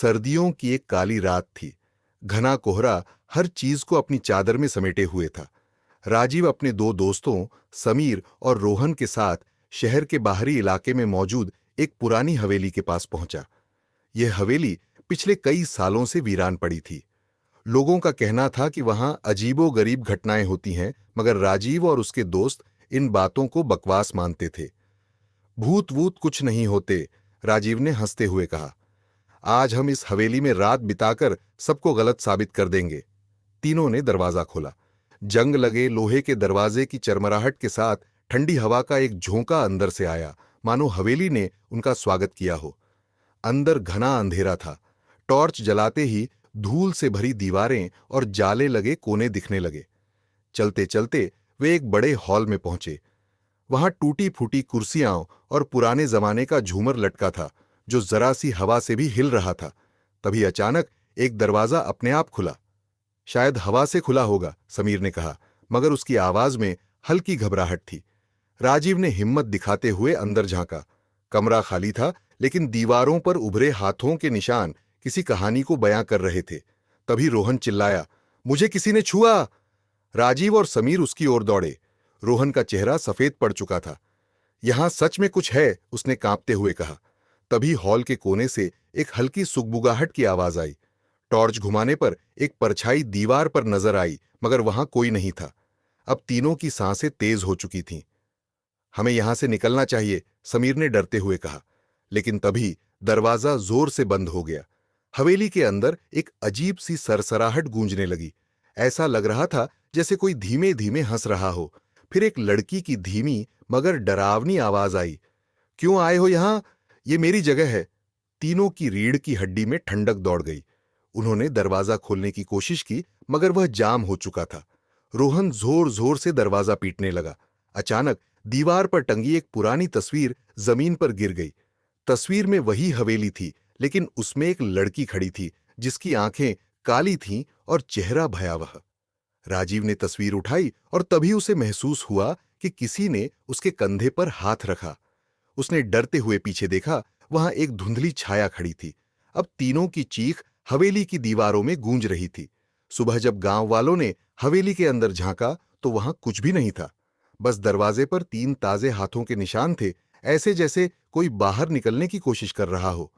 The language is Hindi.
सर्दियों की एक काली रात थी। घना कोहरा हर चीज को अपनी चादर में समेटे हुए था। राजीव अपने दो दोस्तों समीर और रोहन के साथ शहर के बाहरी इलाके में मौजूद एक पुरानी हवेली के पास पहुंचा। यह हवेली पिछले कई सालों से वीरान पड़ी थी। लोगों का कहना था कि वहां अजीबो-गरीब घटनाएं होती हैं, मगर राजीव और उसके दोस्त इन बातों को बकवास मानते थे। भूत वूत कुछ नहीं होते, राजीव ने हंसते हुए कहा। आज हम इस हवेली में रात बिताकर सबको गलत साबित कर देंगे। तीनों ने दरवाजा खोला। जंग लगे लोहे के दरवाजे की चरमराहट के साथ ठंडी हवा का एक झोंका अंदर से आया, मानो हवेली ने उनका स्वागत किया हो। अंदर घना अंधेरा था। टॉर्च जलाते ही धूल से भरी दीवारें और जाले लगे कोने दिखने लगे। चलते चलते वे एक बड़े हॉल में पहुंचे। वहां टूटी फूटी कुर्सियां और पुराने जमाने का झूमर लटका था, जो जरा सी हवा से भी हिल रहा था। तभी अचानक एक दरवाजा अपने आप खुला। शायद हवा से खुला होगा, समीर ने कहा, मगर उसकी आवाज में हल्की घबराहट थी। राजीव ने हिम्मत दिखाते हुए अंदर झांका। कमरा खाली था, लेकिन दीवारों पर उभरे हाथों के निशान किसी कहानी को बयां कर रहे थे। तभी रोहन चिल्लाया, मुझे किसी ने छुआ! राजीव और समीर उसकी ओर दौड़े। रोहन का चेहरा सफेद पड़ चुका था। यहां सच में कुछ है, उसने कांपते हुए कहा। तभी हॉल के कोने से एक हल्की सुगबुगाहट की आवाज आई। टॉर्च घुमाने पर एक परछाई दीवार पर नजर आई, मगर वहां कोई नहीं था। अब तीनों की सांसें तेज हो चुकी थीं। हमें यहां से निकलना चाहिए, समीर ने डरते हुए कहा। लेकिन तभी दरवाजा जोर से बंद हो गया। हवेली के अंदर एक अजीब सी सरसराहट गूंजने लगी। ऐसा लग रहा था जैसे कोई धीमे धीमे हंस रहा हो। फिर एक लड़की की धीमी मगर डरावनी आवाज आई, क्यों आए हो यहां? ये मेरी जगह है। तीनों की रीढ़ की हड्डी में ठंडक दौड़ गई। उन्होंने दरवाजा खोलने की कोशिश की, मगर वह जाम हो चुका था। रोहन जोर जोर से दरवाजा पीटने लगा। अचानक दीवार पर टंगी एक पुरानी तस्वीर जमीन पर गिर गई। तस्वीर में वही हवेली थी, लेकिन उसमें एक लड़की खड़ी थी, जिसकी आंखें काली थीं और चेहरा भयावह। राजीव ने तस्वीर उठाई और तभी उसे महसूस हुआ कि किसी ने उसके कंधे पर हाथ रखा। उसने डरते हुए पीछे देखा। वहां एक धुंधली छाया खड़ी थी। अब तीनों की चीख हवेली की दीवारों में गूंज रही थी। सुबह जब गांव वालों ने हवेली के अंदर झांका तो वहां कुछ भी नहीं था। बस दरवाजे पर 3 ताजे हाथों के निशान थे, ऐसे जैसे कोई बाहर निकलने की कोशिश कर रहा हो।